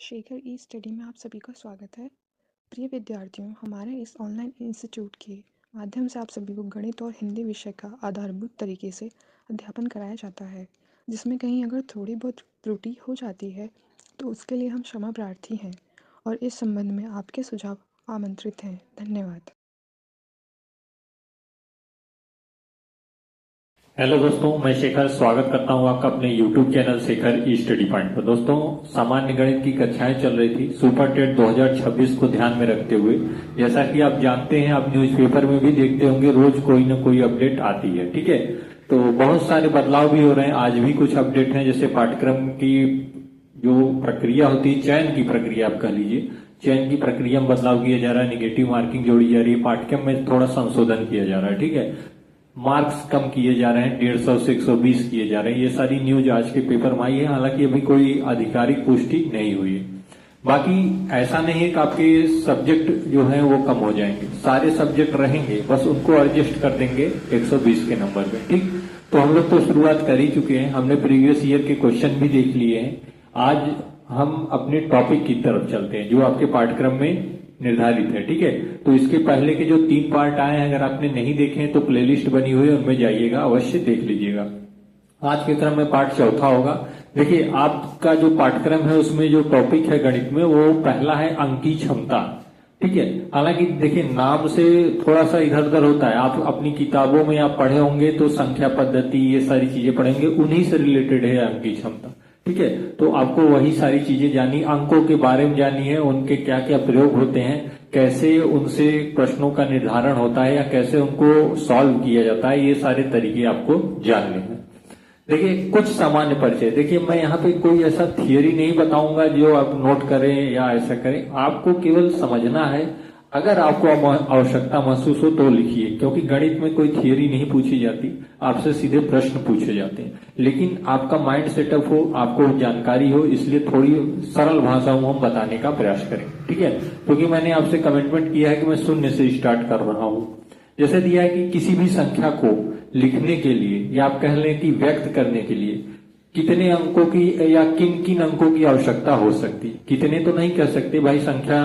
शेखर ई study में आप सभी का स्वागत है। प्रिय विद्यार्थियों, हमारे इस ऑनलाइन इंस्टीट्यूट के माध्यम से आप सभी को गणित और हिंदी विषय का आधारभूत तरीके से अध्यापन कराया जाता है, जिसमें कहीं अगर थोड़ी बहुत त्रुटि हो जाती है तो उसके लिए हम क्षमा प्रार्थी हैं और इस संबंध में आपके सुझाव आमंत्रित हैं। धन्यवाद। हेलो दोस्तों, मैं शेखर स्वागत करता हूं आपका अपने YouTube चैनल शेखर ई स्टडी पॉइंट पर। दोस्तों, सामान्य गणित की कक्षाएं चल रही थी सुपर टेट 2026 को ध्यान में रखते हुए। जैसा कि आप जानते हैं, आप न्यूज़पेपर में भी देखते होंगे, रोज कोई न कोई अपडेट आती है। ठीक है, तो बहुत सारे बदलाव भी हो रहे हैं। आज भी कुछ अपडेट हैं, जैसे पाठ्यक्रम की जो प्रक्रिया होती है, चयन की प्रक्रिया आप कह लीजिए, चयन की प्रक्रिया में बदलाव किया जा रहा है, निगेटिव मार्किंग जोड़ी जा रही है, पाठ्यक्रम में थोड़ा संशोधन किया जा रहा है। ठीक है, मार्क्स कम किए जा रहे हैं, 150 से 120 किए जा रहे हैं। ये सारी न्यूज आज के पेपर में आई है, हालांकि अभी कोई आधिकारिक पुष्टि नहीं हुई है। बाकी ऐसा नहीं है कि आपके सब्जेक्ट जो हैं वो कम हो जाएंगे, सारे सब्जेक्ट रहेंगे, बस उनको एडजस्ट कर देंगे 120 के नंबर पे। ठीक, तो हम लोग तो शुरुआत कर ही चुके हैं, हमने प्रीवियस ईयर के क्वेश्चन भी देख लिए हैं। आज हम अपने टॉपिक की तरफ चलते हैं जो आपके पाठ्यक्रम में निर्धारित है। ठीक है, तो इसके पहले के जो 3 पार्ट आए हैं, अगर आपने नहीं देखे हैं तो प्लेलिस्ट बनी हुई है, उनमें जाइएगा, अवश्य देख लीजिएगा। आज के क्रम में पार्ट चौथा होगा। देखिए, आपका जो पाठ्यक्रम है उसमें जो टॉपिक है गणित में, वो पहला है अंकीय क्षमता। ठीक है, हालांकि देखिए नाम से थोड़ा सा इधर उधर होता है, आप अपनी किताबों में आप पढ़े होंगे तो संख्या पद्धति ये सारी चीजें पढ़ेंगे, उन्हीं से रिलेटेड है अंकीय क्षमता। ठीक है, तो आपको वही सारी चीजें जानी, अंकों के बारे में जानी है, उनके क्या क्या प्रयोग होते हैं, कैसे उनसे प्रश्नों का निर्धारण होता है या कैसे उनको सॉल्व किया जाता है, ये सारे तरीके आपको जानने हैं। देखिए, कुछ सामान्य परिचय। देखिए, मैं यहाँ पे कोई ऐसा थियरी नहीं बताऊंगा जो आप नोट करें या ऐसा करें, आपको केवल समझना है। अगर आपको आवश्यकता महसूस हो तो लिखिए, क्योंकि गणित में कोई थियरी नहीं पूछी जाती, आपसे सीधे प्रश्न पूछे जाते हैं। लेकिन आपका माइंड सेटअप हो, आपको जानकारी हो, इसलिए थोड़ी सरल भाषा में हम बताने का प्रयास करें। ठीक है, क्योंकि मैंने आपसे कमिटमेंट किया है कि मैं शून्य से स्टार्ट कर रहा हूं। जैसे दिया है कि किसी भी संख्या को लिखने के लिए या आप कह लें कि व्यक्त करने के लिए कितने अंकों की या किन किन अंकों की आवश्यकता हो सकती है। कितने तो नहीं कह सकते भाई, संख्या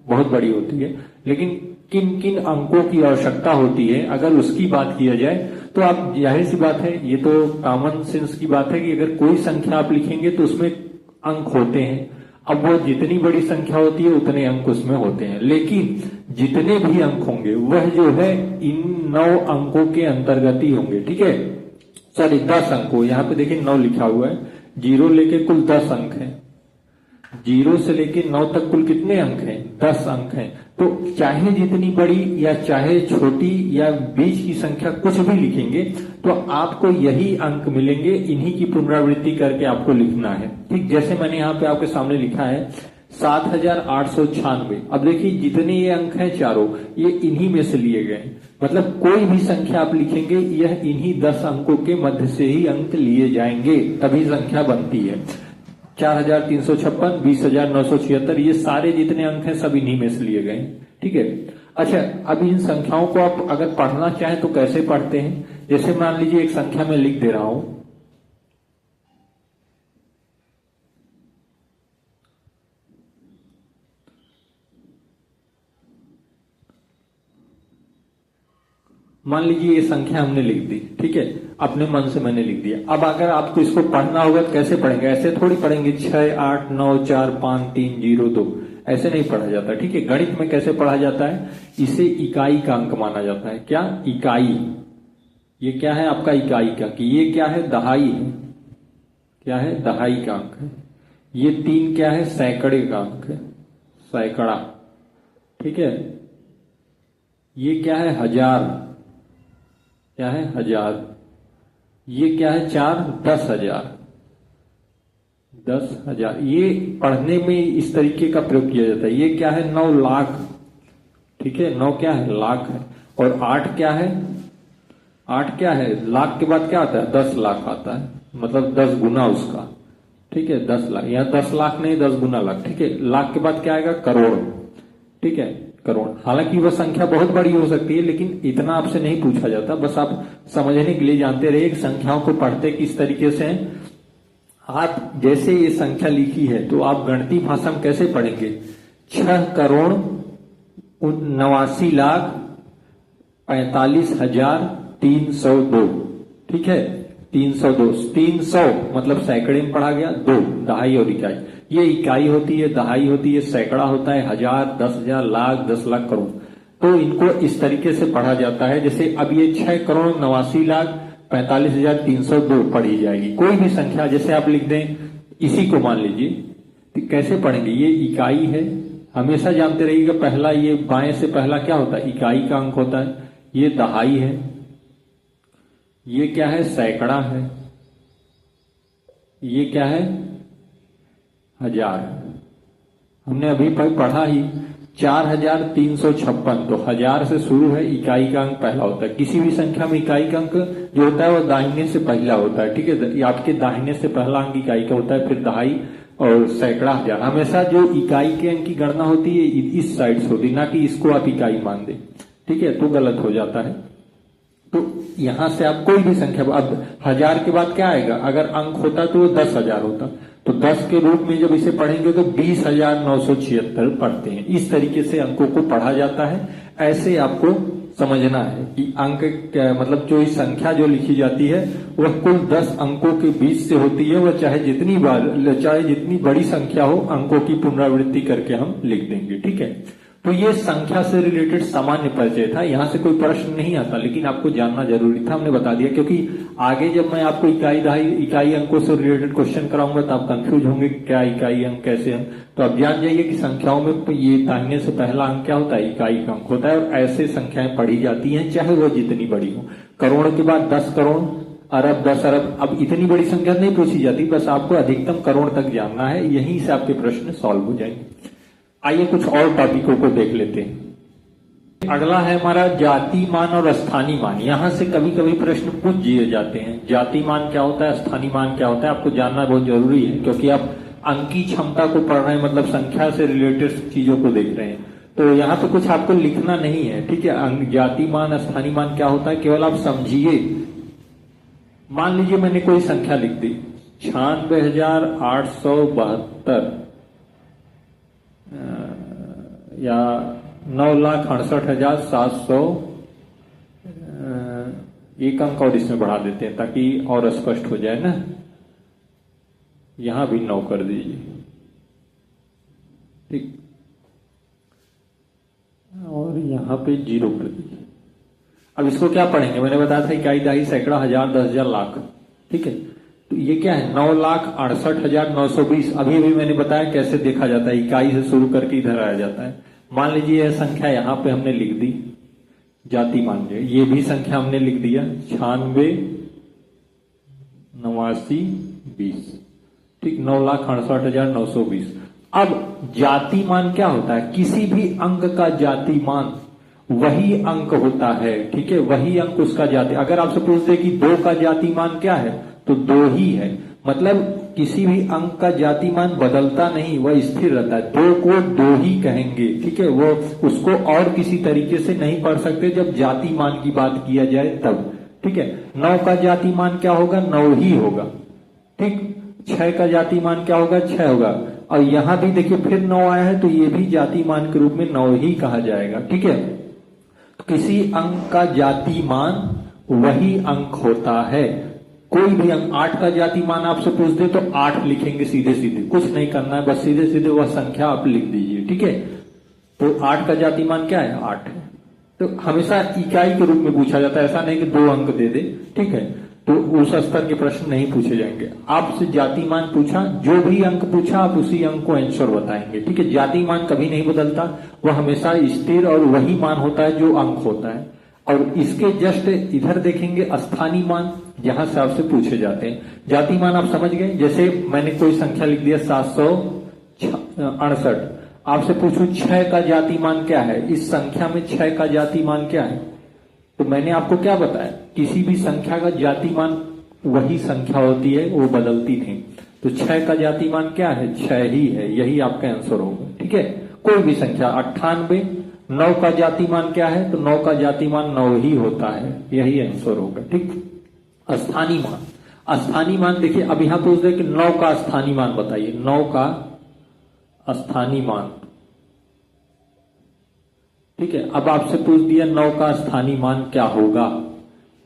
बहुत बड़ी होती है, लेकिन किन किन अंकों की आवश्यकता होती है, अगर उसकी बात किया जाए तो आप, जाहिर सी बात है, ये तो कॉमन सेंस की बात है कि अगर कोई संख्या आप लिखेंगे तो उसमें अंक होते हैं। अब वो जितनी बड़ी संख्या होती है उतने अंक उसमें होते हैं, लेकिन जितने भी अंक होंगे वह जो है इन 9 अंकों के अंतर्गत ही होंगे। ठीक है, सॉरी 10 अंकों, यहाँ पे देखिए 9 लिखा हुआ है, 0 लेके कुल 10 अंक है, 0 से लेके 9 तक कुल कितने अंक हैं? 10 अंक हैं। तो चाहे जितनी बड़ी या चाहे छोटी या बीच की संख्या कुछ भी लिखेंगे तो आपको यही अंक मिलेंगे, इन्हीं की पुनरावृत्ति करके आपको लिखना है। ठीक, जैसे मैंने यहाँ पे आपके सामने लिखा है 7896। अब देखिए जितने ये अंक हैं चारों, ये इन्हीं में से लिए गए, मतलब कोई भी संख्या आप लिखेंगे यह इन्हीं 10 अंकों के मध्य से ही अंक लिए जाएंगे, तभी संख्या बनती है। 4356, 20976, ये सारे जितने अंक हैं सब इन्हीं में से लिए गए। ठीक है, अच्छा, अब इन संख्याओं को आप अगर पढ़ना चाहें तो कैसे पढ़ते हैं? जैसे मान लीजिए एक संख्या में लिख दे रहा हूं, मान लीजिए ये संख्या हमने लिख दी। ठीक है, अपने मन से मैंने लिख दिया। अब अगर आपको इसको पढ़ना होगा तो कैसे पढ़ेंगे? ऐसे थोड़ी पढ़ेंगे 6 8 9 4 5 3 0 2, ऐसे नहीं पढ़ा जाता। ठीक है, गणित में कैसे पढ़ा जाता है? इसे इकाई का अंक माना जाता है। क्या? इकाई। ये क्या है आपका? इकाई का। कि ये क्या है? दहाई है। क्या है? दहाई का अंक है। ये 3 क्या है? सैकड़े का अंक है, सैकड़ा। ठीक है, ये क्या है? हजार। क्या है? हजार। ये क्या है? 4 10,000, 10,000। ये पढ़ने में इस तरीके का प्रयोग किया जाता है। ये क्या है? 9 लाख। ठीक है, 9 क्या है? लाख है। और 8 क्या है? 8 क्या है? लाख के बाद क्या आता है? 10 लाख आता है, मतलब 10 गुना उसका। ठीक है, 10 लाख। यहाँ 10 लाख नहीं, 10 गुना लाख। ठीक है, लाख के बाद क्या आएगा? करोड़। ठीक है, करोड़। हालांकि वह संख्या बहुत बड़ी हो सकती है, लेकिन इतना आपसे नहीं पूछा जाता, बस आप समझने के लिए जानते रहिए कि संख्याओं को पढ़ते किस तरीके से हैं। आप जैसे ये संख्या लिखी है तो आप गणितीय भाषा में कैसे पढ़ेंगे? 6,89,45,302। ठीक है, 302, 300 मतलब सैकड़े में पढ़ा गया, 2 दहाई और इकाई। ये इकाई होती है, दहाई होती है, सैकड़ा होता है, 1000, 10,000, लाख, 10 लाख, करोड़। तो इनको इस तरीके से पढ़ा जाता है। जैसे अब ये 6,89,45,302 पढ़ी जाएगी। कोई भी संख्या जैसे आप लिख दें, इसी को मान लीजिए, तो कैसे पढ़ेंगे? ये इकाई है, हमेशा जानते रहिएगा, पहला ये बाएं से पहला क्या होता है? इकाई का अंक होता है। ये दहाई है, ये क्या है? सैकड़ा है, ये क्या है? 1000। हमने अभी पढ़ा ही 4,356। तो 1000 से शुरू है, इकाई का अंक पहला होता है। किसी भी संख्या में इकाई का अंक जो होता है वो दाहिने से पहला होता है। ठीक है, आपके दाहिने से पहला अंक इकाई का होता है, फिर दहाई और सैकड़ा, 1000। हमेशा जो इकाई के अंक की गणना होती है इस साइड से होती है, ना कि इसको आप इकाई मान दें। ठीक है, तो गलत हो जाता है। तो यहां से आप कोई भी संख्या, अब 1000 के बाद क्या आएगा? अगर अंक होता तो वो 10,000 होता। तो 10 के रूप में जब इसे पढ़ेंगे तो 20,976 पढ़ते हैं। इस तरीके से अंकों को पढ़ा जाता है। ऐसे आपको समझना है कि अंक मतलब जो इस संख्या जो लिखी जाती है वह कुल 10 अंकों के बीच से होती है। वह चाहे जितनी बड़ी संख्या हो, अंकों की पुनरावृत्ति करके हम लिख देंगे। ठीक है, तो ये संख्या से रिलेटेड सामान्य परिचय था। यहां से कोई प्रश्न नहीं आता, लेकिन आपको जानना जरूरी था, हमने बता दिया। क्योंकि आगे जब मैं आपको इकाई दहाई इकाई अंकों से रिलेटेड क्वेश्चन कराऊंगा तो आप कंफ्यूज होंगे कि क्या इकाई अंक, कैसे अंक। तो आप जान जाइए कि संख्याओं में ये दाहिने से पहला अंक क्या होता है? इकाई का अंक होता है। और ऐसे संख्याएं पढ़ी जाती हैं, चाहे वो जितनी बड़ी हो। करोड़ के बाद 10 करोड़, अरब, 10 अरब। अब इतनी बड़ी संख्या नहीं पूछी जाती, बस आपको अधिकतम करोड़ तक जानना है। यहीं से आपके प्रश्न सॉल्व हो जाएंगे। आइए कुछ और टॉपिकों को देख लेते हैं। अगला है हमारा जाति मान और स्थानीय मान। यहां से कभी कभी प्रश्न पूछ दिए जाते हैं, जाति मान क्या होता है, स्थानीय मान क्या होता है। आपको जानना बहुत जरूरी है, क्योंकि आप अंकी क्षमता को पढ़ रहे हैं, मतलब संख्या से रिलेटेड चीजों को देख रहे हैं। तो यहाँ पे कुछ आपको लिखना नहीं है। ठीक है, जाति मान, स्थानीय मान क्या होता है, केवल आप समझिए। मान लीजिए मैंने कोई संख्या लिख दी 96,872 या 9,68,700। एक अंक और इसमें बढ़ा देते हैं ताकि और स्पष्ट हो जाए ना। यहां भी 9 कर दीजिए। ठीक, और यहां पे 0 कर दीजिए। अब इसको क्या पढ़ेंगे? मैंने बताया था इकाई, दहाई, सैकड़ा, 1000, 10,000, लाख। ठीक है, तो ये क्या है? 9,68,920। अभी भी मैंने बताया कैसे देखा जाता है, इकाई से शुरू करके इधर आया जाता है। मान लीजिए यह संख्या यहां पे हमने लिख दी, जाति मान लीजिए। ये भी संख्या हमने लिख दिया 96, 89, 20। ठीक, 9,68,920। अब जाति मान क्या होता है? किसी भी अंक का जाति मान वही अंक होता है। ठीक है, वही अंक उसका जाति। अगर आपसे पूछते कि 2 का जाति मान क्या है, तो 2 ही है। मतलब किसी भी अंक का जाति मान बदलता नहीं, वह स्थिर रहता है। 2 को 2 ही कहेंगे। ठीक है, वो उसको और किसी तरीके से नहीं पढ़ सकते जब जाति मान की बात किया जाए तब। ठीक है, 9 का जाति मान क्या होगा? 9 ही होगा। ठीक, 6 का जाति मान क्या होगा? 6 होगा। और यहां भी देखिए फिर 9 आया है, तो ये भी जाति मान के रूप में 9 ही कहा जाएगा। ठीक है, तो किसी अंक का जाति मान वही अंक होता है। कोई भी अंक, 8 का जाति मान आपसे पूछ दे तो 8 लिखेंगे सीधे सीधे, कुछ नहीं करना है, बस सीधे सीधे वह संख्या आप लिख दीजिए। ठीक है, तो 8 का जाति मान क्या है? 8 है। तो हमेशा इकाई के रूप में पूछा जाता है, ऐसा नहीं कि 2 अंक दे दे। ठीक है, तो उस स्तर के प्रश्न नहीं पूछे जाएंगे। आपसे जाति मान पूछा, जो भी अंक पूछा आप उसी अंक को आंसर बताएंगे। ठीक है, जाति मान कभी नहीं बदलता, वह हमेशा स्थिर और वही मान होता है जो अंक होता है। और इसके जस्ट इधर देखेंगे स्थानीय मान, जहां से आपसे पूछे जाते हैं। जाति मान आप समझ गए। जैसे मैंने कोई संख्या लिख दिया 768, आपसे पूछूं 6 का जाति मान क्या है, इस संख्या में 6 का जाति मान क्या है, तो मैंने आपको क्या बताया? किसी भी संख्या का जाति मान वही संख्या होती है, वो बदलती नहीं। तो 6 का जाति मान क्या है? 6 ही है, यही आपका आंसर होगा। ठीक है, कोई भी संख्या 98, 9 का जाति मान क्या है? तो 9 का जाति मान 9 ही होता है, यही आंसर होगा। ठीक, स्थानीय मान, स्थानीय मान देखिए, अब यहां पूछ रहे कि 9 का स्थानीय मान बताइए, 9 का स्थानीय मान। ठीक है, अब आपसे पूछ दिया 9 का स्थानीय मान क्या होगा।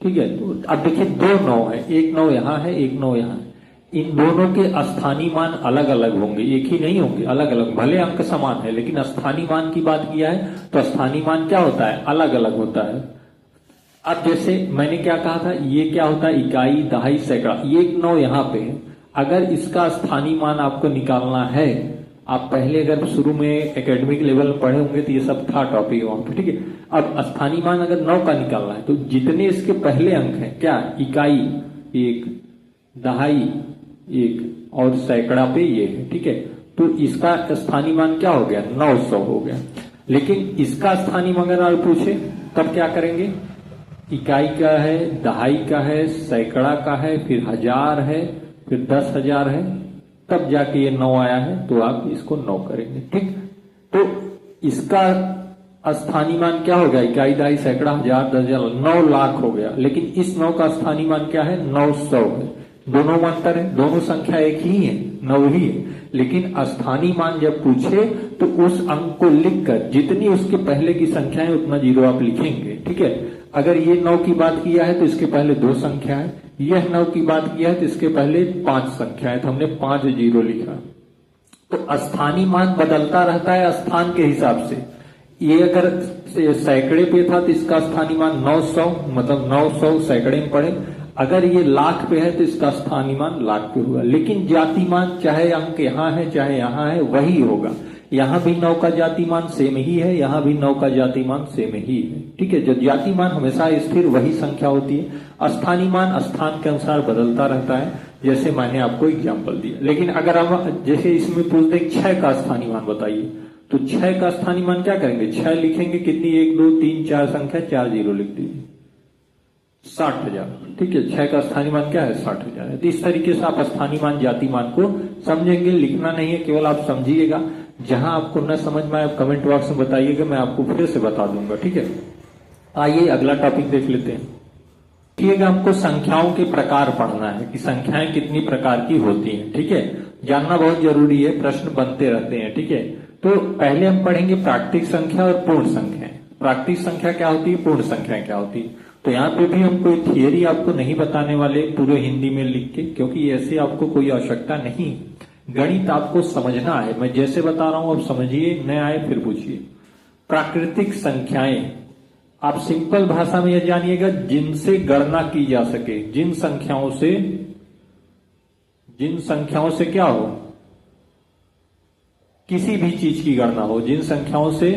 ठीक है, तो अब देखिए 2 9 है, एक 9 यहां है, एक 9 यहां है। इन दोनों के स्थानीय मान अलग अलग होंगे, एक ही नहीं होंगे, अलग अलग। भले अंक समान है लेकिन स्थानीय मान की बात किया है तो स्थानीय मान क्या होता है, अलग अलग होता है। अब जैसे मैंने क्या कहा था, ये क्या होता है, इकाई, दहाई, सैकड़ा। ये 9 यहां पे है, अगर इसका स्थानीय मान आपको निकालना है, आप पहले अगर शुरू में एकेडमिक लेवल में पढ़े होंगे तो ये सब था टॉपिक वहां पे। ठीक है, अब स्थानीय मान अगर 9 का निकालना है तो जितने इसके पहले अंक हैं, क्या, इकाई 1, दहाई 1 और सैकड़ा पे ये है। ठीक है, तो इसका स्थानीय मान क्या हो गया, 900 हो गया। लेकिन इसका स्थानीय मान अगर आप पूछे तब क्या करेंगे, इकाई का है, दहाई का है, सैकड़ा का है, फिर 1000 है, फिर 10,000 है, तब जाके ये 9 आया है, तो आप इसको 9 करेंगे। ठीक, तो इसका स्थानीय मान क्या हो गया, इकाई, दहाई, सैकड़ा, 1000, 10,000, 9 लाख हो गया। लेकिन इस 9 का स्थानीय मान क्या है, 900 है। दोनों में अंतर है, दोनों संख्या एक ही है, 9 ही है। लेकिन स्थानीय मान जब पूछे तो उस अंक को लिखकर जितनी उसके पहले की संख्या है उतना जीरो आप लिखेंगे। ठीक है, अगर ये 9 की बात किया है तो इसके पहले 2 संख्या है, यह 9 की बात किया है तो इसके पहले 5 संख्या है, तो हमने 5 जीरो लिखा। तो स्थानीय मान बदलता रहता है स्थान के हिसाब से। ये अगर सैकड़े पे था तो इसका स्थानीय मान 900, मतलब 900 सैकड़े में पड़े। अगर ये लाख पे है तो इसका स्थानीय मान लाख पे हुआ। लेकिन जाति मान चाहे अंक यहाँ है चाहे यहाँ है वही होगा। यहां भी 9 का जाति मान सेम ही है, यहां भी 9 का जाति मान सेम ही है। ठीक है, जो जाति मान हमेशा स्थिर वही संख्या होती है। स्थानीय मान स्थान के अनुसार बदलता रहता है, जैसे मैंने आपको एग्जाम्पल दिया। लेकिन अगर हम जैसे इसमें पूछ दें 6 का स्थानीय मान बताइए, तो 6 का स्थानीय मान क्या करेंगे, 6 लिखेंगे, कितनी 1 2 3 4 संख्या, 4 जीरो लिख दीजिए, 60,000। ठीक है, 6 का स्थानीय मान क्या है, 60,000 है। तो इस तरीके से आप स्थानीय मान जाति मान को समझेंगे, लिखना नहीं है, केवल आप समझिएगा। जहां आपको न समझ में आए आप कमेंट बॉक्स में बताइएगा, मैं आपको फिर से बता दूंगा। ठीक है, आइए अगला टॉपिक देख लेते हैं। देखिएगा, हमको संख्याओं के प्रकार पढ़ना है कि संख्याएं कितनी प्रकार की होती हैं। ठीक है, जानना बहुत जरूरी है, प्रश्न बनते रहते हैं। ठीक है, तो पहले हम पढ़ेंगे प्राकृतिक संख्या और पूर्ण संख्याएं। प्राकृतिक संख्या क्या होती है, पूर्ण संख्या क्या होती है। तो यहाँ पे भी हम कोई थियरी आपको नहीं बताने वाले पूरे हिंदी में लिख के, क्योंकि ऐसे आपको कोई आवश्यकता नहीं। गणित आपको समझना है, मैं जैसे बता रहा हूं आप समझिए, न आए फिर पूछिए। प्राकृतिक संख्याएं आप सिंपल भाषा में यह जानिएगा, जिनसे गणना की जा सके, जिन संख्याओं से क्या हो, किसी भी चीज की गणना हो, जिन संख्याओं से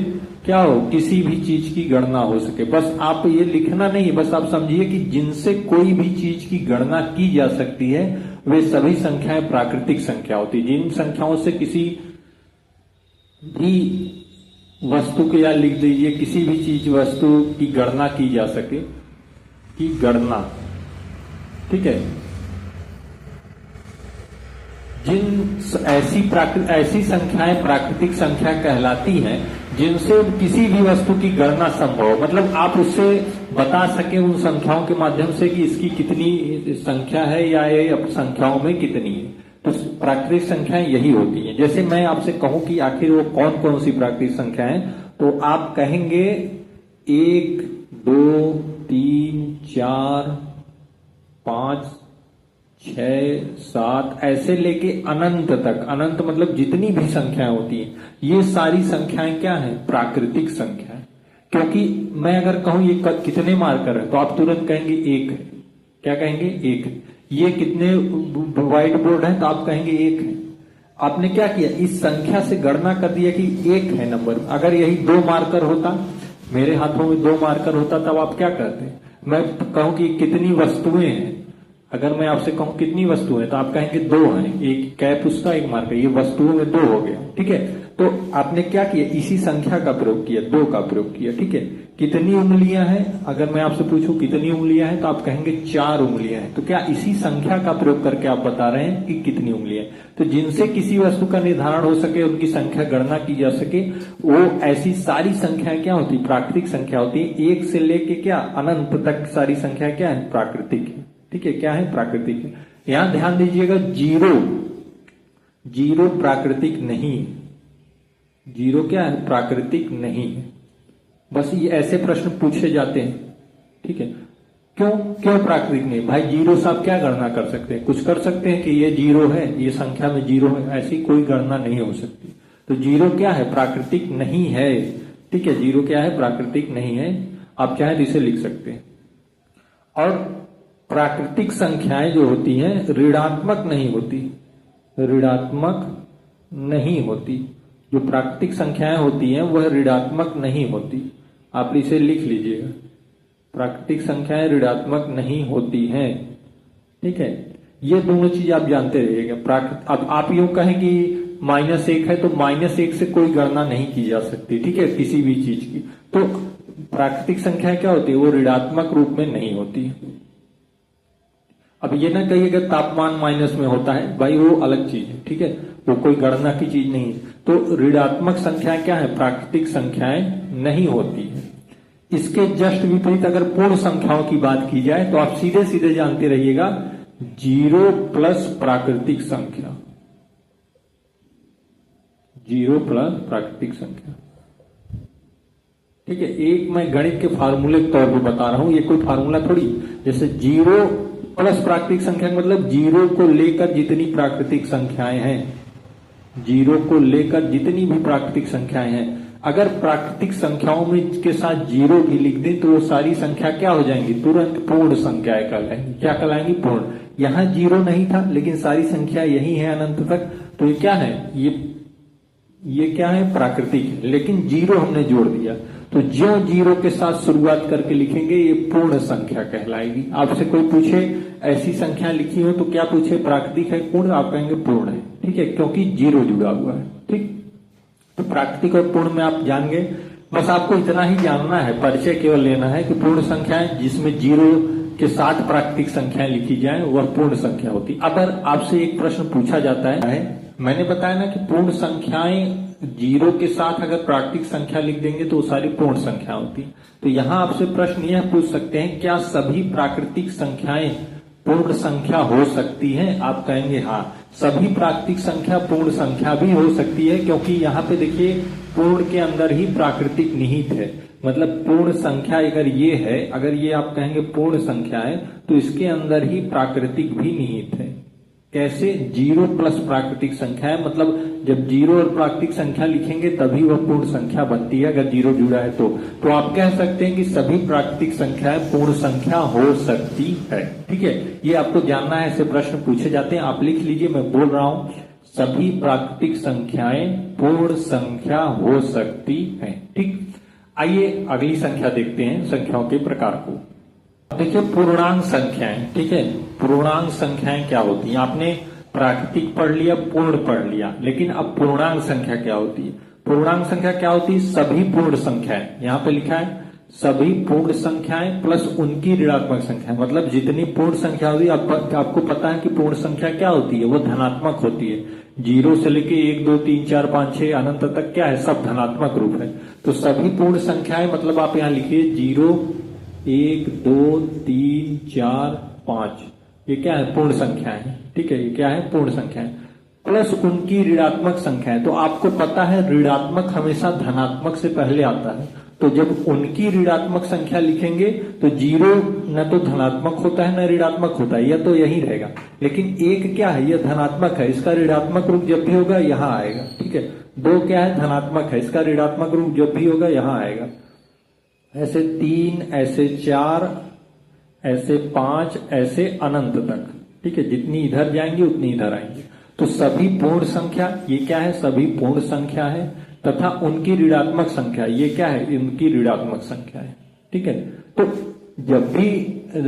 क्या हो, किसी भी चीज की गणना हो सके। बस आप ये लिखना नहीं है, बस आप समझिए कि जिनसे कोई भी चीज की गणना की जा सकती है वे सभी संख्याएं प्राकृतिक संख्या होती है। जिन संख्याओं से किसी भी वस्तु के, या लिख दीजिए किसी भी चीज वस्तु की गणना की जा सके, की गणना। ठीक है, जिन ऐसी संख्याएं प्राकृतिक संख्या कहलाती हैं जिनसे किसी भी वस्तु की गणना संभव, मतलब आप उससे बता सके उन संख्याओं के माध्यम से कि इसकी कितनी संख्या है या ये संख्याओं में कितनी है। तो प्राकृतिक संख्याएं यही होती हैं। जैसे मैं आपसे कहूं कि आखिर वो कौन कौन सी प्राकृतिक संख्याएं, तो आप कहेंगे 1 2 3 4 5 6 7 ऐसे लेके अनंत तक। अनंत मतलब जितनी भी संख्याएं होती हैं, ये सारी संख्याएं क्या है, प्राकृतिक संख्याएं। क्योंकि मैं अगर कहूं ये कितने मार्कर है तो आप तुरंत कहेंगे 1 है। क्या कहेंगे, 1 है। ये कितने व्हाइट बोर्ड है तो आप कहेंगे 1 है। आपने क्या किया, इस संख्या से गणना कर दिया कि 1 है नंबर। अगर यही 2 मार्कर होता, मेरे हाथों में 2 मार्कर होता, तब आप क्या करते, मैं कहूं कि कितनी वस्तुएं हैं, अगर मैं आपसे कहूं कितनी वस्तुएं, तो आप कहेंगे 2 हैं, एक कैप उसका एक मार्कर, ये वस्तुओं में 2 हो गया। ठीक है, तो आपने क्या किया, इसी संख्या का प्रयोग किया, 2 का प्रयोग किया। ठीक है, कितनी उंगलियां हैं, अगर मैं आपसे पूछूं कितनी उंगलियां हैं तो आप कहेंगे 4 उंगलियां हैं। तो क्या इसी संख्या का प्रयोग करके आप बता रहे हैं कि कितनी उंगलियां। तो जिनसे किसी वस्तु का निर्धारण हो सके, उनकी संख्या गणना की जा सके, वो ऐसी सारी संख्याएं क्या होती, प्राकृतिक संख्या होती है। 1 से लेके क्या अनंत तक सारी संख्या क्या है, प्राकृतिक है। ठीक है, क्या है, प्राकृतिक है। यहां ध्यान दीजिएगा, जीरो जीरो प्राकृतिक नहीं, जीरो क्या है, प्राकृतिक नहीं है। बस ये ऐसे प्रश्न पूछे जाते हैं, ठीक है। क्यों क्यों प्राकृतिक नहीं? भाई जीरो से आप क्या गणना कर सकते हैं? कुछ कर सकते हैं कि ये जीरो है, ये संख्या में जीरो है, ऐसी कोई गणना नहीं हो सकती। तो जीरो क्या है, प्राकृतिक नहीं है, ठीक है। जीरो क्या है, प्राकृतिक नहीं है। आप चाहे तो इसे लिख सकते हैं। और प्राकृतिक संख्याएं जो होती हैं ऋणात्मक नहीं होती, ऋणात्मक नहीं होती। जो प्राकृतिक संख्याएं होती हैं वह ऋणात्मक नहीं होती। आप इसे लिख लीजिएगा, प्राकृतिक संख्याएं ऋणात्मक नहीं होती हैं, ठीक है। ये दोनों चीज आप जानते रहिएगा। अब आप यूं कहें कि -1 है तो -1 से कोई गणना नहीं की जा सकती, ठीक है, किसी भी चीज की। तो प्राकृतिक संख्या क्या होती है, वो ऋणात्मक रूप में नहीं होती। अब ये ना कहिएगा तापमान माइनस में होता है, भाई वो अलग चीज है, ठीक है, वो कोई गणना की चीज नहीं है। तो ऋणात्मक संख्या क्या है, प्राकृतिक संख्याएं नहीं होती है। इसके जस्ट विपरीत अगर पूर्ण संख्याओं की बात की जाए तो आप सीधे सीधे जानते रहिएगा, 0 प्लस प्राकृतिक संख्या, 0 प्लस प्राकृतिक संख्या, ठीक है। एक मैं गणित के फार्मूले के तौर पर बता रहा हूं, ये कोई फार्मूला थोड़ी। जैसे 0 प्लस प्राकृतिक संख्या मतलब 0 को लेकर जितनी प्राकृतिक संख्याएं हैं, 0 को लेकर जितनी भी प्राकृतिक संख्याएं हैं, अगर प्राकृतिक संख्याओं में के साथ 0 भी लिख दें तो वो सारी संख्या क्या हो जाएंगी, तुरंत पूर्ण संख्याएं कहलाएंगी। क्या कहलाएंगी, पूर्ण। यहां 0 नहीं था लेकिन सारी संख्या यही है अनंत तक, तो ये क्या है, ये क्या है, प्राकृतिक है। लेकिन 0 हमने जोड़ दिया तो जो 0 के साथ शुरुआत करके लिखेंगे ये पूर्ण संख्या कहलाएगी। आपसे कोई पूछे ऐसी संख्या लिखी हो तो क्या पूछे, प्राकृतिक है पूर्ण, आप कहेंगे पूर्ण है, ठीक है, क्योंकि 0 जुड़ा हुआ है, ठीक। तो प्राकृतिक और पूर्ण में आप जान गए। बस आपको इतना ही जानना है, परिचय केवल लेना है कि पूर्ण संख्याएं जिसमें 0 के साथ प्राकृतिक संख्याएं लिखी जाए वह पूर्ण संख्या होती। अगर आपसे एक प्रश्न पूछा जाता है, मैंने बताया ना कि पूर्ण संख्याएं 0 के साथ अगर प्राकृतिक संख्या लिख देंगे तो वो सारी पूर्ण संख्या होती। तो यहां आपसे प्रश्न यह पूछ सकते हैं, क्या सभी प्राकृतिक संख्याएं पूर्ण संख्या हो सकती हैं? आप कहेंगे हाँ, सभी प्राकृतिक संख्या पूर्ण संख्या भी हो सकती है, क्योंकि यहाँ पे देखिए पूर्ण के अंदर ही प्राकृतिक निहित है। मतलब पूर्ण संख्या अगर ये है, अगर ये आप कहेंगे पूर्ण संख्या है तो इसके अंदर ही प्राकृतिक भी निहित है। कैसे, 0 प्लस प्राकृतिक संख्या है, मतलब जब 0 और प्राकृतिक संख्या लिखेंगे तभी वह पूर्ण संख्या बनती है, अगर 0 जुड़ा है तो आप कह सकते हैं कि सभी प्राकृतिक संख्याएं पूर्ण संख्या हो सकती है, ठीक है। ये आपको जानना है, ऐसे प्रश्न पूछे जाते हैं। आप लिख लीजिए, मैं बोल रहा हूं, सभी प्राकृतिक संख्याएं पूर्ण संख्या हो सकती है, ठीक। आइए अगली संख्या देखते हैं, संख्याओं के प्रकार को। देखिए पूर्णांक संख्याएं, ठीक है, पूर्णांक संख्याएं क्या होती हैं? आपने प्राकृतिक पढ़ लिया, पूर्ण पढ़ लिया, लेकिन अब पूर्णांक संख्या क्या होती है? पूर्णांक संख्या क्या होती है? सभी पूर्ण संख्याएं, यहां पे लिखा है सभी पूर्ण संख्याएं प्लस उनकी ऋणात्मक संख्या, मतलब जितनी पूर्ण संख्या होती है, आपको पता है कि पूर्ण संख्या क्या होती है, वो धनात्मक होती है। 0 से लेके 1 2 3 4 5 6 अनंत तक क्या है, सब धनात्मक रूप है। तो सभी पूर्ण संख्याएं मतलब आप यहां लिखिए 0 1 2 3 4 5, ये क्या है, पूर्ण संख्या है, ठीक है, ये क्या है, पूर्ण संख्या है, प्लस उनकी ऋणात्मक संख्या है। तो आपको पता है ऋणात्मक हमेशा धनात्मक से पहले आता है, तो जब उनकी ऋणात्मक संख्या लिखेंगे तो 0 न तो धनात्मक होता है न ऋणात्मक होता है, यह तो यही रहेगा। लेकिन 1 क्या है, यह धनात्मक है, इसका ऋणात्मक रूप जब भी होगा यहां आएगा, ठीक है। 2 क्या है, धनात्मक है, इसका ऋणात्मक रूप जब भी होगा यहां आएगा। ऐसे 3, ऐसे 4, ऐसे 5, ऐसे अनंत तक, ठीक है, जितनी इधर जाएंगे उतनी इधर आएंगे। तो सभी पूर्ण संख्या, ये क्या है, सभी पूर्ण संख्या है, तथा उनकी ऋणात्मक संख्या, ये क्या है, इनकी ऋणात्मक संख्या है, ठीक है। तो जब भी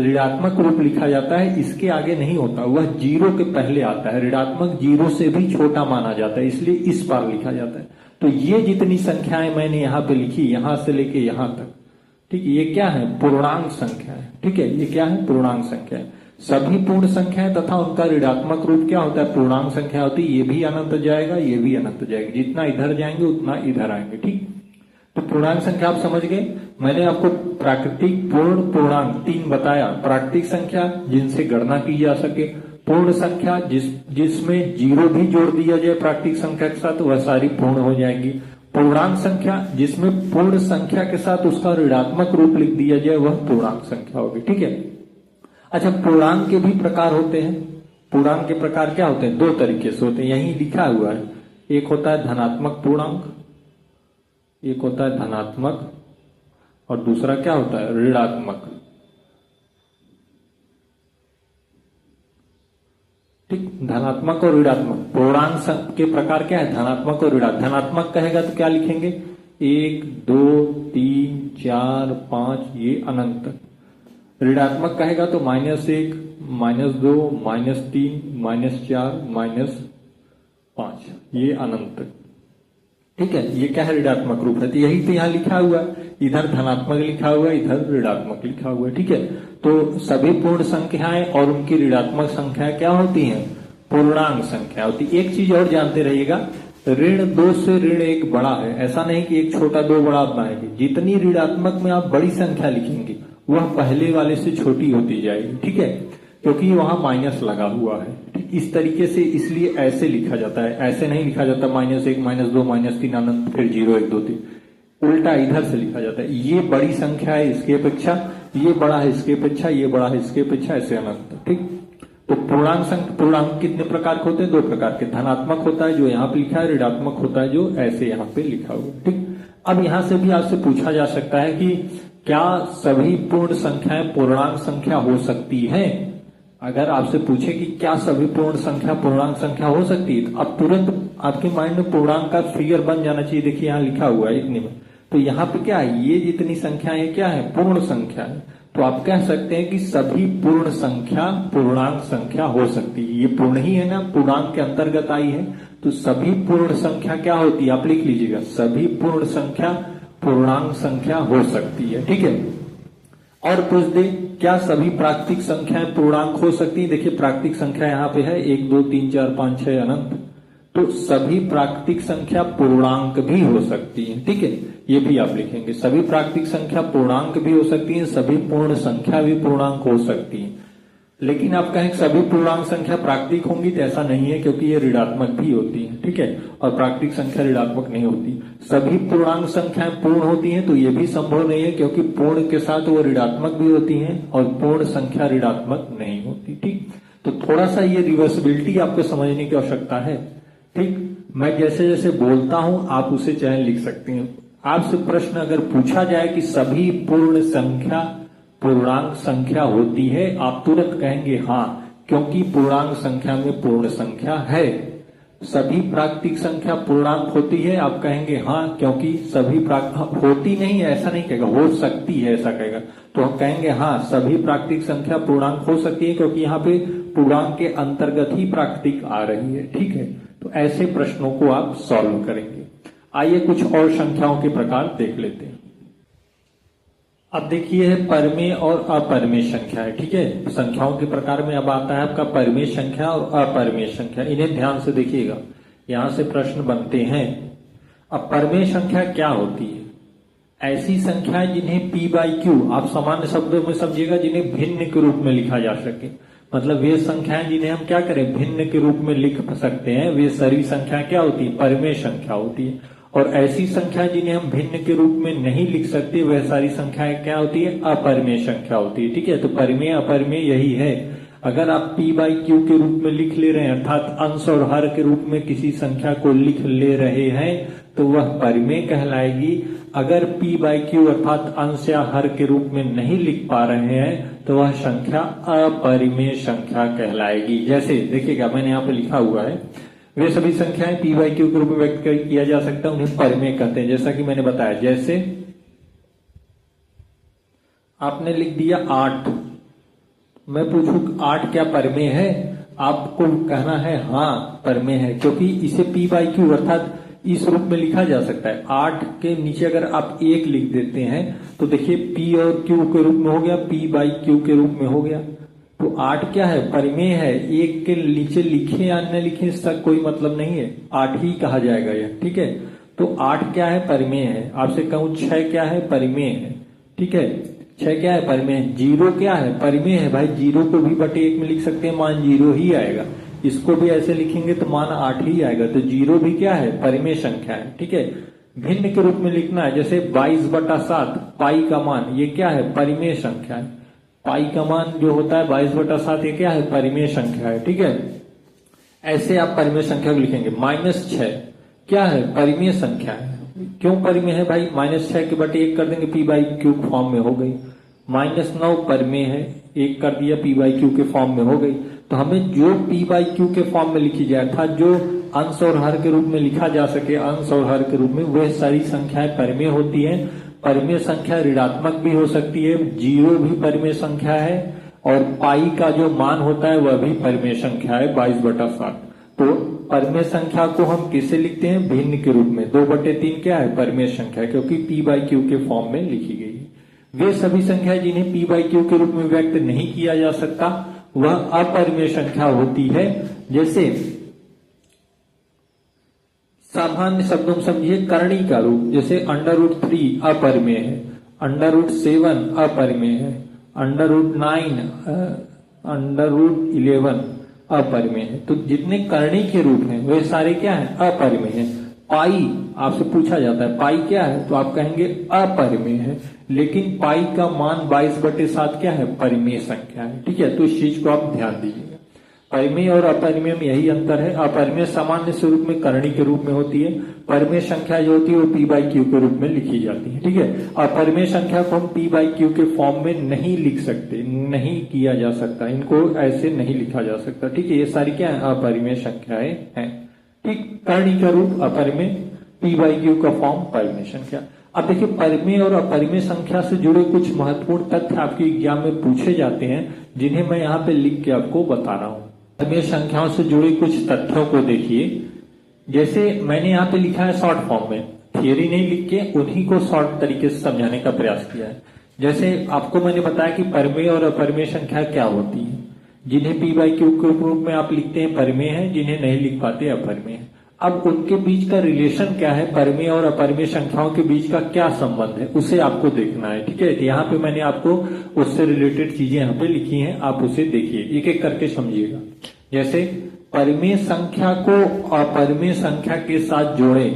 ऋणात्मक रूप लिखा जाता है इसके आगे नहीं होता, वह 0 के पहले आता है। ऋणात्मक 0 से भी छोटा माना जाता है, इसलिए इस बार लिखा जाता है। तो ये जितनी संख्याएं मैंने यहाँ पे लिखी, यहां से लेके यहां तक, ठीक है, ये क्या है, पूर्णांक संख्या है, ठीक है, ये क्या है, पूर्णांक संख्या है। सभी पूर्ण संख्याएं तथा उनका ऋणात्मक रूप क्या होता है, पूर्णांक संख्या होती है। ये भी अनंत जाएगा, ये भी अनंत जाएगा, जितना इधर जाएंगे उतना इधर आएंगे, ठीक। तो पूर्णांक संख्या आप समझ गए। मैंने आपको प्राकृतिक, पूर्ण, पूर्णांक 3 बताया। प्राकृतिक संख्या जिनसे गणना की जा सके, पूर्ण संख्या जिसमें जीरो भी जोड़ दिया जाए प्राकृतिक संख्या के साथ वह सारी पूर्ण हो जाएंगी। पूर्णांक संख्या जिसमें पूर्ण संख्या के साथ उसका ऋणात्मक रूप लिख दिया जाए वह पूर्णांक संख्या होगी। ठीक है। अच्छा, पूर्णांक के भी प्रकार होते हैं। पूर्णांक के प्रकार क्या होते हैं? दो तरीके से होते हैं, यही लिखा हुआ है। एक होता है धनात्मक पूर्णांक, एक होता है धनात्मक, और दूसरा क्या होता है? ऋणात्मक। ठीक, धनात्मक और ऋणात्मक पूर्णांक के प्रकार क्या है? धनात्मक और ऋणात्मक। धनात्मक कहेगा तो क्या लिखेंगे? 1 2 3 4 5 ये अनंत। ऋणात्मक कहेगा तो -1 -2 -3 -4 -5 ये अनंत। ठीक है, ये क्या है? ऋणात्मक रूप है। तो यही तो यहाँ लिखा हुआ है, इधर धनात्मक लिखा हुआ है, इधर ऋणात्मक लिखा हुआ है। ठीक है, तो सभी पूर्ण संख्याएं और उनकी ऋणात्मक संख्याएं क्या होती हैं? पूर्णांक संख्या होती। एक चीज और जानते रहिएगा, ऋण 2 से ऋण 1 बड़ा है। ऐसा नहीं कि एक छोटा 2 बड़ा बनाएंगे। जितनी ऋणात्मक में आप बड़ी संख्या लिखेंगे वह पहले वाले से छोटी होती जाएगी। ठीक है, क्योंकि वहां माइनस लगा हुआ है। ठीक, इस तरीके से इसलिए ऐसे लिखा जाता है, ऐसे नहीं लिखा जाता -1 -2 -3 अनंत फिर 0 1 2 3। उल्टा इधर से लिखा जाता है। ये बड़ी संख्या है इसके अपेक्षा, ये बड़ा है इसके अपेक्षा, ये बड़ा है इसके अपेक्षा, ऐसे अनंत। ठीक, तो पूर्णांक कितने प्रकार के होते हैं? 2 प्रकार के। धनात्मक होता है जो यहाँ पे लिखा है, ऋणात्मक होता है जो ऐसे यहाँ पे लिखा हुआ है। ठीक, अब यहां से भी आपसे पूछा जा सकता है कि क्या सभी पूर्ण संख्याएं पूर्णांक संख्या हो सकती है? अगर आपसे पूछे कि क्या सभी पूर्ण संख्या पूर्णांक संख्या हो सकती है, तो अब तुरंत आपके माइंड में पूर्णांक का फिगर बन जाना चाहिए। देखिए यहाँ लिखा हुआ है इतने में, तो यहाँ पे क्या है? ये जितनी संख्याएं क्या है? पूर्ण संख्या है। तो आप कह सकते हैं कि सभी पूर्ण संख्या पूर्णांक संख्या हो सकती है। ये पूर्ण ही है ना, पूर्णांक के अंतर्गत आई है, तो सभी पूर्ण संख्या क्या होती है? आप लिख लीजिएगा, सभी पूर्ण संख्या पूर्णांक संख्या हो सकती है। ठीक है, और पूछ दे क्या सभी प्राकृतिक संख्याएं पूर्णांक हो सकती है? देखिए प्राकृतिक संख्या यहाँ पे है 1 2 3 4 5 6 अनंत, तो सभी प्राकृतिक संख्या पूर्णांक भी हो सकती है। ठीक है, ये भी आप लिखेंगे, सभी प्राकृतिक संख्या पूर्णांक भी हो सकती है, सभी पूर्ण संख्या भी पूर्णांक हो सकती है। लेकिन आप कहें सभी पूर्णांक संख्या प्राकृतिक होंगी तो ऐसा नहीं है, क्योंकि ये ऋणात्मक भी होती है। ठीक है, और प्राकृतिक संख्या ऋणात्मक नहीं होती। सभी पूर्णांक संख्याएं पूर्ण होती हैं तो ये भी संभव नहीं है, क्योंकि पूर्ण के साथ वो ऋणात्मक भी होती हैं और पूर्ण संख्या ऋणात्मक नहीं होती। ठीक, तो थोड़ा सा ये रिवर्सिबिलिटी आपको समझने की आवश्यकता है। ठीक, मैं जैसे जैसे बोलता हूं आप उसे चाहे लिख सकते हैं। आपसे प्रश्न अगर पूछा जाए कि सभी पूर्ण संख्या पूर्णांक संख्या होती है, आप तुरंत कहेंगे हाँ, क्योंकि पूर्णांक संख्या में पूर्ण संख्या है। सभी प्राकृतिक संख्या पूर्णांक होती है, आप कहेंगे हाँ, क्योंकि सभी होती नहीं है ऐसा नहीं कहेगा, हो सकती है ऐसा कहेगा। तो हम कहेंगे हाँ, सभी प्राकृतिक संख्या पूर्णांक हो सकती है, क्योंकि यहाँ पे पूर्णांक के अंतर्गत ही प्राकृतिक आ रही है। ठीक है, तो ऐसे प्रश्नों को आप सॉल्व करेंगे। आइए कुछ और संख्याओं के प्रकार देख लेते हैं। अब देखिए है परमेय और अपरमेय संख्या है। ठीक है, संख्याओं के प्रकार में अब आता है आपका परमेय संख्या और अपरमेय संख्या। इन्हें ध्यान से देखिएगा, यहां से प्रश्न बनते हैं। अब परमेय संख्या क्या होती है? ऐसी संख्याएं जिन्हें p/q, आप सामान्य शब्दों में समझिएगा, जिन्हें भिन्न के रूप में लिखा जा सके। मतलब वे संख्याएं जिन्हें हम क्या करें, भिन्न के रूप में लिख सकते हैं, वे सारी संख्या क्या होती है? परमेय संख्या होती है। और ऐसी संख्या जिन्हें हम भिन्न के रूप में नहीं लिख सकते, वह सारी संख्याएं क्या होती है? अपरमेय संख्या होती है। ठीक है, तो परमेय अपरमेय यही है। अगर आप p/q के रूप में लिख ले रहे हैं, अर्थात अंश और हर के रूप में किसी संख्या को लिख ले रहे हैं, तो वह परमेय कहलाएगी। अगर p/q अर्थात अंश या हर के रूप में नहीं लिख पा रहे हैं, तो वह संख्या अपरिमेय संख्या कहलाएगी। जैसे देखिएगा, मैंने यहाँ पे लिखा हुआ है, वे सभी संख्याएं p/q के रूप में व्यक्त किया जा सकता है, उन्हें परमेय कहते हैं। जैसा कि मैंने बताया, जैसे आपने लिख दिया 8, मैं पूछूं 8 क्या परमेय है? आपको कहना है हाँ परमेय है, क्योंकि इसे p/q अर्थात इस रूप में लिखा जा सकता है। 8 के नीचे अगर आप 1 लिख देते हैं तो देखिए p और q के रूप में हो गया, p/q के रूप में हो गया। तो 8 क्या है? परमेय है। 1 के नीचे लिखे या न लिखे इसका कोई मतलब नहीं है, 8 ही कहा जाएगा यह। ठीक है, तो 8 क्या है? परमेय है। आपसे कहूं 6 क्या है? परमेय है। ठीक है, 6 क्या है? परिमेय। 0 क्या है? परिमेय है भाई। 0 को भी बटे 1 में लिख सकते हैं, मान 0 ही आएगा। इसको भी ऐसे लिखेंगे तो मान 8 ही आएगा। तो 0 भी क्या है? परिमेय संख्या है। ठीक है, भिन्न के रूप में लिखना है, जैसे 22/7 पाई का मान, ये क्या है? परिमेय संख्या है। पाई का मान जो होता है 22/7, ये क्या है? परिमेय संख्या है। ठीक है, ऐसे आप परिमेय संख्या को लिखेंगे। -6 क्या है? परिमेय संख्या है। क्यों परिमेय है भाई? -6 के बटे 1 कर देंगे, p/q फॉर्म में हो गई। -9 परिमेय है, 1 कर दिया, p/q के फॉर्म में हो गई। तो हमें जो p/q के फॉर्म में लिखी जाए, अर्थात जो अंश और हर के रूप में लिखा जा सके, अंश और हर के रूप में, वह सारी संख्याएं परिमेय होती है। परिमेय संख्या ऋणात्मक भी हो सकती है, 0 भी परिमेय संख्या है, और पाई का जो मान होता है वह भी परिमेय संख्या है, 22/7। तो परिमेय संख्या को हम किसे लिखते हैं? भिन्न के रूप में। 2/3 क्या है? परिमेय संख्या, क्योंकि p/q के फॉर्म में लिखी गई है। वे सभी संख्याएं जिन्हें p/q के रूप में व्यक्त नहीं किया जा सकता, वह अपरिमेय संख्या होती है। जैसे सामान्य शब्दों में समझिए, करणी का रूप, जैसे √3 अपरिमेय है, √7 अपरिमेय है, √9 √11 अपरिमेय है। तो जितने करणी के रूप हैं वे सारे क्या है? अपरिमेय है। पाई आपसे पूछा जाता है, पाई क्या है? तो आप कहेंगे अपरिमेय है। लेकिन पाई का मान 22/7 क्या है? परिमेय संख्या है। ठीक है, तो इस चीज को आप ध्यान दीजिएगा। परिमेय और अपरिमेय में यही अंतर है। अपरिमेय सामान्य स्वरूप में करणी के रूप में होती है, परिमेय संख्या जो होती है वो p/q के रूप में लिखी जाती है। ठीक है, अपरिमेय संख्या को हम p/q के फॉर्म में नहीं लिख सकते, नहीं किया जा सकता, इनको ऐसे नहीं लिखा जा सकता। ठीक है, ये सारी क्या है? अपरिमेय संख्याएं हैं। ठीक, करणी का रूप अपरिमेय, p/q का फॉर्म परिमेय संख्या। अब देखिए, परिमेय और अपरिमेय संख्या से जुड़े कुछ महत्वपूर्ण तथ्य आपके एग्जाम में पूछे जाते हैं, जिन्हें मैं यहाँ पे लिख के आपको बता रहा हूँ। परिमेय संख्याओं से जुड़े कुछ तथ्यों को देखिए। जैसे मैंने यहाँ पे लिखा है शॉर्ट फॉर्म में, थियरी नहीं लिख के उन्हीं को शॉर्ट तरीके से समझाने का प्रयास किया है। जैसे आपको मैंने बताया कि परिमेय और अपरिमेय संख्या क्या होती है। जिन्हें p/q के रूप में आप लिखते हैं परिमेय है, जिन्हें नहीं लिख पाते अपरिमेय है। अब उनके बीच का रिलेशन क्या है, परिमेय और अपरिमेय संख्याओं के बीच का क्या संबंध है, उसे आपको देखना है। ठीक है, यहाँ पे मैंने आपको उससे रिलेटेड चीजें यहाँ पे लिखी हैं, आप उसे देखिए, एक एक करके समझिएगा। जैसे परिमेय संख्या को अपरिमेय संख्या के साथ जोड़े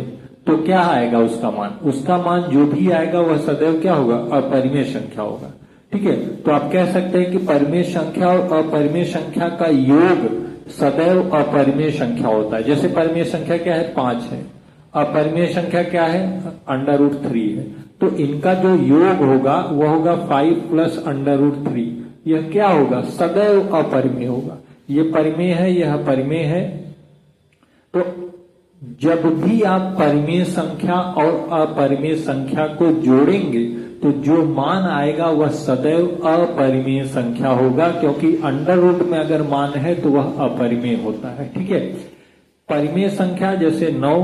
तो क्या आएगा? उसका मान जो भी आएगा वह सदैव क्या होगा? अपरिमेय संख्या होगा। ठीक है, तो आप कह सकते हैं कि परिमेय संख्या और अपरिमेय संख्या का योग सदैव अपरिमेय संख्या होता है। जैसे परिमेय संख्या क्या है? 5 है, अपरिमेय संख्या क्या है? √3 है। तो इनका जो योग होगा वह होगा 5 + √3। यह क्या होगा? सदैव अपरिमेय होगा। ये परिमेय है, यह अपरिमेय है। तो जब भी आप परिमेय संख्या और अपरिमेय संख्या को जोड़ेंगे तो जो मान आएगा वह सदैव अपरिमेय संख्या होगा, क्योंकि अंडर रूट में अगर मान है तो वह अपरिमेय होता है। ठीक है, परिमेय संख्या जैसे 9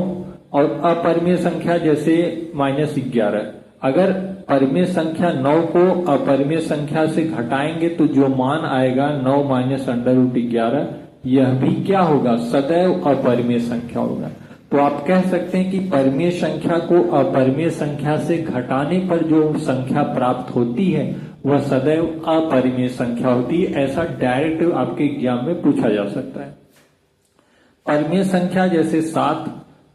और अपरिमेय संख्या जैसे -11। अगर परिमेय संख्या 9 को अपरिमेय संख्या से घटाएंगे तो जो मान आएगा 9 - √11, यह भी क्या होगा? सदैव अपरिमेय संख्या होगा। तो आप कह सकते हैं कि परिमेय संख्या को अपरिमेय संख्या से घटाने पर जो संख्या प्राप्त होती है वह सदैव अपरिमेय संख्या होती है। ऐसा डायरेक्ट आपके एग्जाम में पूछा जा सकता है। परिमेय संख्या जैसे 7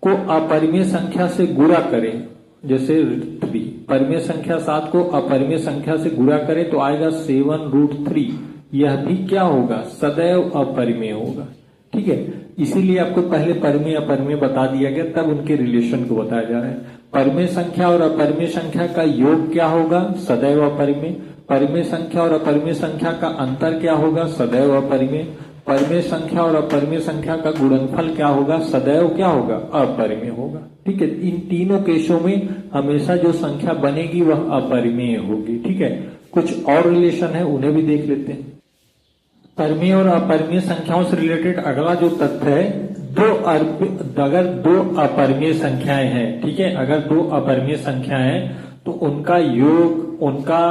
को अपरिमेय संख्या से गुणा करें, जैसे 3, परिमेय संख्या 7 को अपरिमेय संख्या से गुणा करें तो आएगा 7√3। यह भी क्या होगा? सदैव अपरिमेय होगा। ठीक है, इसीलिए आपको पहले परिमेय अपरिमेय बता दिया गया, तब उनके रिलेशन को बताया जा रहा है। परिमेय संख्या और अपरिमेय संख्या का योग क्या होगा? सदैव अपरिमेय। परिमेय संख्या और अपरिमेय संख्या का अंतर क्या होगा? सदैव अपरिमेय। परिमेय संख्या और अपरिमेय संख्या का गुणनफल क्या होगा? सदैव क्या होगा? अपरिमेय होगा। ठीक है, इन तीनों केसों में हमेशा जो संख्या बनेगी वह अपरिमेय होगी। ठीक है, कुछ और रिलेशन है, उन्हें भी देख लेते हैं। परिमेय और अपरिमेय संख्याओं से रिलेटेड अगला जो तथ्य है, अगर दो अपरिमेय संख्याएं हैं, ठीक है, अगर 2 अपरिमेय संख्याएं हैं तो उनका योग, उनका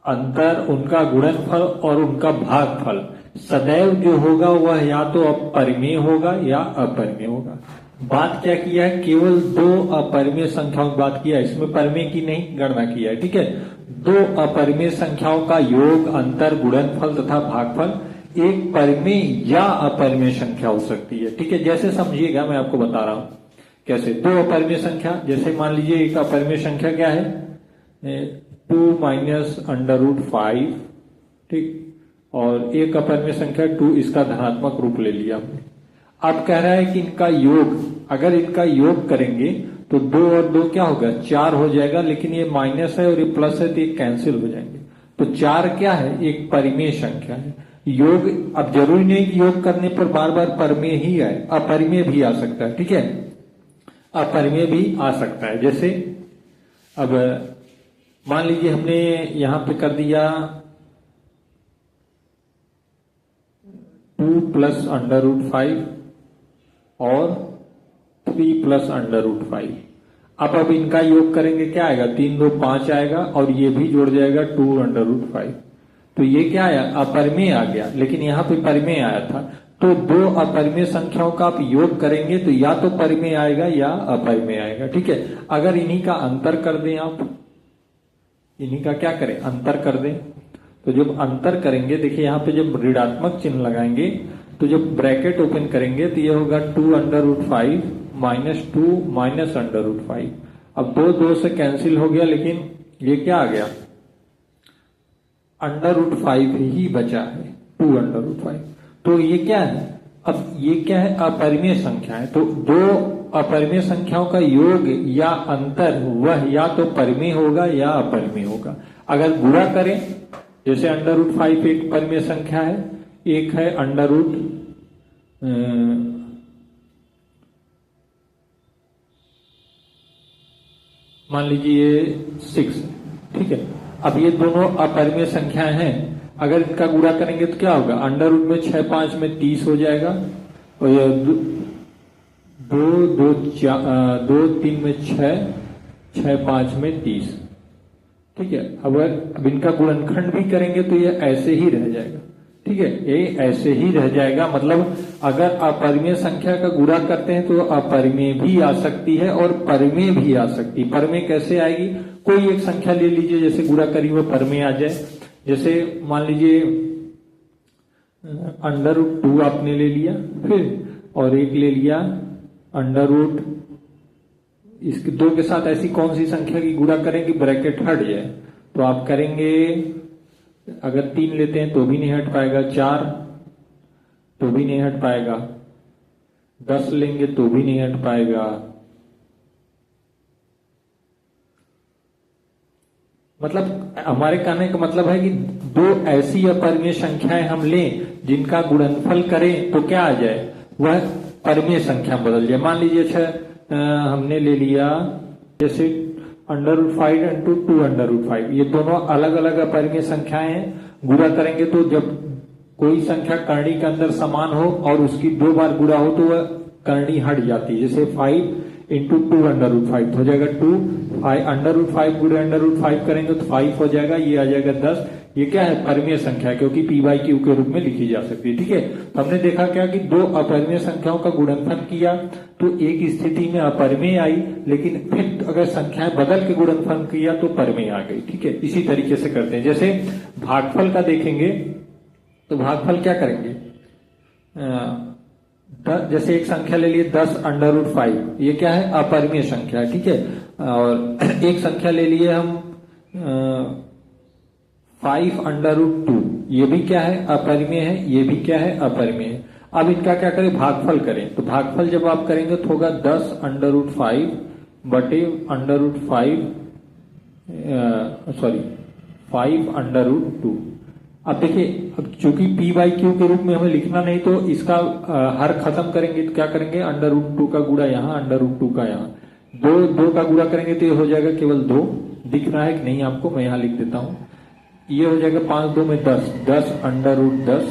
अंतर, उनका गुणनफल और उनका भागफल सदैव जो होगा वह या तो अपरिमेय होगा या अपरिमेय होगा। बात क्या किया है, केवल दो अपरिमेय संख्याओं की बात किया है, इसमें परिमेय की नहीं गणना किया है। ठीक है, दो अपरिमेय संख्याओं का योग, अंतर, गुणनफल तथा भागफल एक परिमेय या अपरिमेय संख्या हो सकती है। ठीक है, जैसे समझिएगा, मैं आपको बता रहा हूं कैसे। दो अपरिमेय संख्या, जैसे मान लीजिए एक अपरिमेय संख्या क्या है, 2 माइनस अंडर रूट 5, ठीक, और एक अपरिमेय संख्या 2, इसका धनात्मक रूप ले लिया हमने। अब कह रहा है कि इनका योग, अगर इनका योग करेंगे तो 2 और 2 क्या होगा, 4 हो जाएगा, लेकिन ये माइनस है और ये प्लस है तो ये कैंसिल हो जाएंगे। तो 4 क्या है, एक परिमेय संख्या है। योग, अब जरूरी नहीं कि योग करने पर बार बार परिमेय ही आए, अपरिमेय भी आ सकता है। ठीक है, अपरिमेय भी आ सकता है। जैसे अब मान लीजिए हमने यहां पे कर दिया 2 प्लस अंडर रूट 5 और 3 प्लस अंडर रूट 5। अब इनका योग करेंगे, क्या आएगा, 3 2 5 आएगा, और ये भी जोड़ जाएगा 2 अंडर रूट 5। तो ये क्या आया, अपरिमेय आ गया, लेकिन यहाँ पे परिमेय आया था। तो दो अपरिमेय संख्याओं का आप योग करेंगे तो या तो परिमेय आएगा या अपरिमेय आएगा। ठीक है, अगर इन्हीं का अंतर कर दें, आप इन्हीं का क्या करें, अंतर कर दें, तो जब अंतर करेंगे, देखिए यहाँ पे जब ऋणात्मक चिन्ह लगाएंगे तो जब ब्रैकेट ओपन करेंगे तो ये होगा 2 under root 5 minus 2 minus under root 5। अब 2 2 से कैंसिल हो गया, लेकिन ये क्या आ गया, अंडर रूट 5 ही बचा है, 2 अंडर रूट 5। तो ये क्या है, अब ये क्या है, अपरिमेय संख्या है। तो दो अपरिमेय संख्याओं का योग या अंतर वह या तो परिमेय होगा या अपरिमेय होगा। अगर गुणा करें, जैसे अंडर रूट 5 एक परिमेय संख्या है, एक है अंडर रूट मान लीजिए 6, ठीक है। अब ये दोनों अपरिमेय संख्याएं हैं, अगर इनका गुणा करेंगे तो क्या होगा, अंडर रूट में 6 5 में 30 हो जाएगा, और ये 2 3 में 6 6 5 में 30। ठीक है, अब इनका गुणनखंड भी करेंगे तो ये ऐसे ही रह जाएगा। ठीक है, ये ऐसे ही रह जाएगा। मतलब अगर अपरिमेय संख्या का गुणा करते हैं तो अपरिमेय भी आ सकती है और परिमेय भी आ सकती है। परिमेय कैसे आएगी, कोई एक संख्या ले लीजिए, जैसे गुणा करी वो परिमेय आ जाए। जैसे मान लीजिए अंडर रूट 2 आपने ले लिया, फिर और एक ले लिया अंडर रूट, इसके 2 के साथ ऐसी कौन सी संख्या की गुणा करें कि ब्रैकेट हट जाए, तो आप करेंगे, अगर 3 लेते हैं तो भी नहीं हट पाएगा, 4 तो भी नहीं हट पाएगा, 10 लेंगे तो भी नहीं हट पाएगा। मतलब हमारे कहने का मतलब है कि दो ऐसी अपरिमेय संख्याएं हम लें जिनका गुणनफल करें तो क्या आ जाए, वह परिमेय संख्या बदल जाए। मान लीजिए हमने ले लिया जैसे under root 5 into 2 under root 5, ये दोनों अलग अलग अपरिमेय संख्याएं हैं। गुणा करेंगे तो जब कोई संख्या करनी के अंदर समान हो और उसकी 2 बार गुणा हो तो वह करनी हट जाती है। जैसे 5 इंटू 2 अंडर रूट 5 हो जाएगा 2, 5 अंडर रूट 5 गुणे अंडर रूट 5 करेंगे तो 5 हो जाएगा, ये आ जाएगा 10। ये क्या है, परिमेय संख्या है, क्योंकि p बाई क्यू के रूप में लिखी जा सकती है। ठीक है, तो हमने देखा क्या कि दो अपरिमेय संख्याओं का गुणनफल किया तो एक स्थिति में अपरिमेय आई, लेकिन फिर अगर संख्याएं बदल के गुणनफल किया तो परिमेय आ गई। ठीक है, इसी तरीके से करते हैं। जैसे भागफल का देखेंगे तो भागफल क्या करेंगे, जैसे एक संख्या ले लिए 10 अंडर रूट 5, ये क्या है, अपरिमेय संख्या है। ठीक है, और एक संख्या ले लिए हम 5 अंडर रूट 2, ये भी क्या है, अपरिमेय है, ये भी क्या है, अपरिमेय है। अब इनका क्या करें, भागफल करें। तो भागफल जब आप करेंगे तो होगा 10 अंडर रूट 5 बटे अंडर रूट 5 अंडर रूट 2। अब देखिए, अब चूंकि p बाई क्यू के रूप में हमें लिखना नहीं तो इसका हर खत्म करेंगे तो क्या करेंगे, अंडर रूट 2 का गुणा यहाँ, अंडर रूट 2 का यहाँ, 2 का गुणा करेंगे तो ये हो जाएगा केवल 2। दिख रहा है कि नहीं आपको, मैं यहाँ लिख देता हूँ, ये हो जाएगा 5 2 में 10, 10 अंडर रूट 10।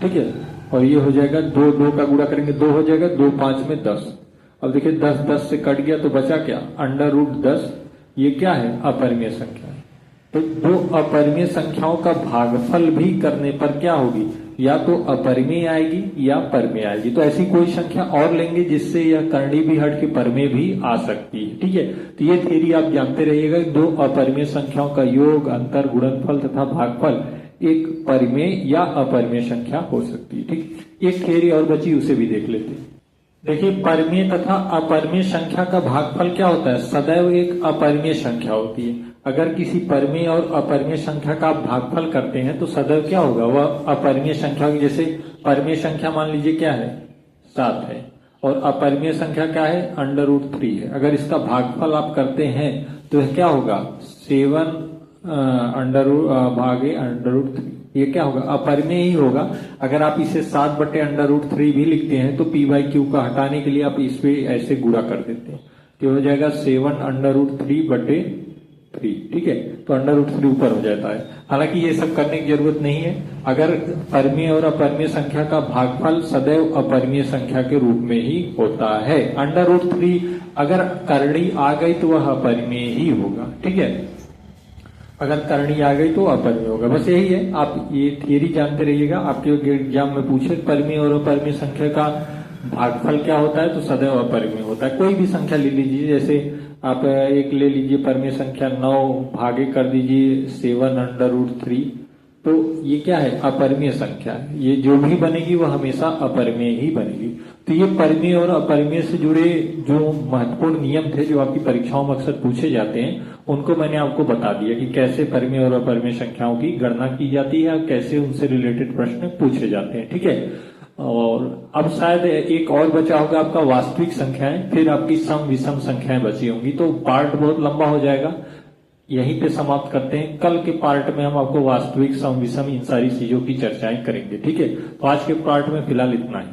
ठीक है, और ये हो जाएगा 2 का गुणा करेंगे 2 हो जाएगा, 2 5 में 10। अब देखिए 10 10 से कट गया तो बचा क्या, अंडर रूट 10। ये क्या है, अपरिमेय संख्या है। तो दो अपरिमेय संख्याओं का भागफल भी करने पर क्या होगी, या तो अपरिमेय आएगी या परमेय आएगी। तो ऐसी कोई संख्या और लेंगे जिससे यह कर्णी भी हट के परमेय भी आ सकती है। ठीक है, तो ये थ्योरी आप जानते रहिएगा। दो अपरिमेय संख्याओं का योग, अंतर, गुणनफल तथा भागफल एक परिमेय या अपरिमेय संख्या हो सकती है। ठीक, एक थ्योरी और बची, उसे भी देख लेते हैं। देखिए, परिमेय तथा अपरिमेय संख्या का भागफल क्या होता है? सदैव एक अपरिमेय संख्या होती है। अगर किसी परिमेय और अपरिमेय संख्या का आप भागफल करते हैं तो सदैव क्या होगा? वह अपरिमेय संख्या, जैसे परिमेय संख्या मान लीजिए क्या है? 7 है, और अपरिमेय संख्या क्या है? √3 है। अगर इसका भागफल आप करते हैं तो यह क्या होगा? 7 भागे √3, ये क्या होगा? अपरिमेय ही होगा। अगर आप इसे 7/√3 भी लिखते हैं तो p/q का हटाने के लिए आप इस पे ऐसे गुणा कर देते हैं तो हो जाएगा 7√3/3। ठीक है, तो √3 ऊपर हो जाता है। हालांकि ये सब करने की जरूरत नहीं है। अगर परिमेय और अपरिमेय संख्या का भागफल सदैव अपरिमेय संख्या के रूप में ही होता है। √3 अगर करणी आ गई तो वह अपरिमेय ही होगा। ठीक है, अगर करणी आ गई तो अपरिमेय होगा। बस यही है, आप ये थियरी जानते रहिएगा। आपके एग्जाम में पूछे परिमेय और अपरिमेय संख्या का भागफल क्या होता है तो सदैव अपरिमेय होता है। कोई भी संख्या ले लीजिए, जैसे आप एक ले लीजिए परिमेय संख्या 9 भागे कर दीजिए 7/√3, तो ये क्या है? अपरिमेय संख्या है। ये जो भी बनेगी वह हमेशा अपरिमेय ही बनेगी। तो ये परिमेय और अपरिमेय से जुड़े जो महत्वपूर्ण नियम थे जो आपकी परीक्षाओं में अक्सर पूछे जाते हैं, उनको मैंने आपको बता दिया कि कैसे परिमेय और अपरिमेय संख्याओं की गणना की जाती है और कैसे उनसे रिलेटेड प्रश्न पूछे जाते हैं। ठीक है, और अब शायद एक और बचा होगा आपका वास्तविक संख्याएं, फिर आपकी सम विषम संख्याएं बची होंगी। तो पार्ट बहुत लंबा हो जाएगा, यहीं पे समाप्त करते हैं। कल के पार्ट में हम आपको वास्तविक, सम विषम, इन सारी चीजों की चर्चाएं करेंगे। ठीक है, तो आज के पार्ट में फिलहाल इतना ही।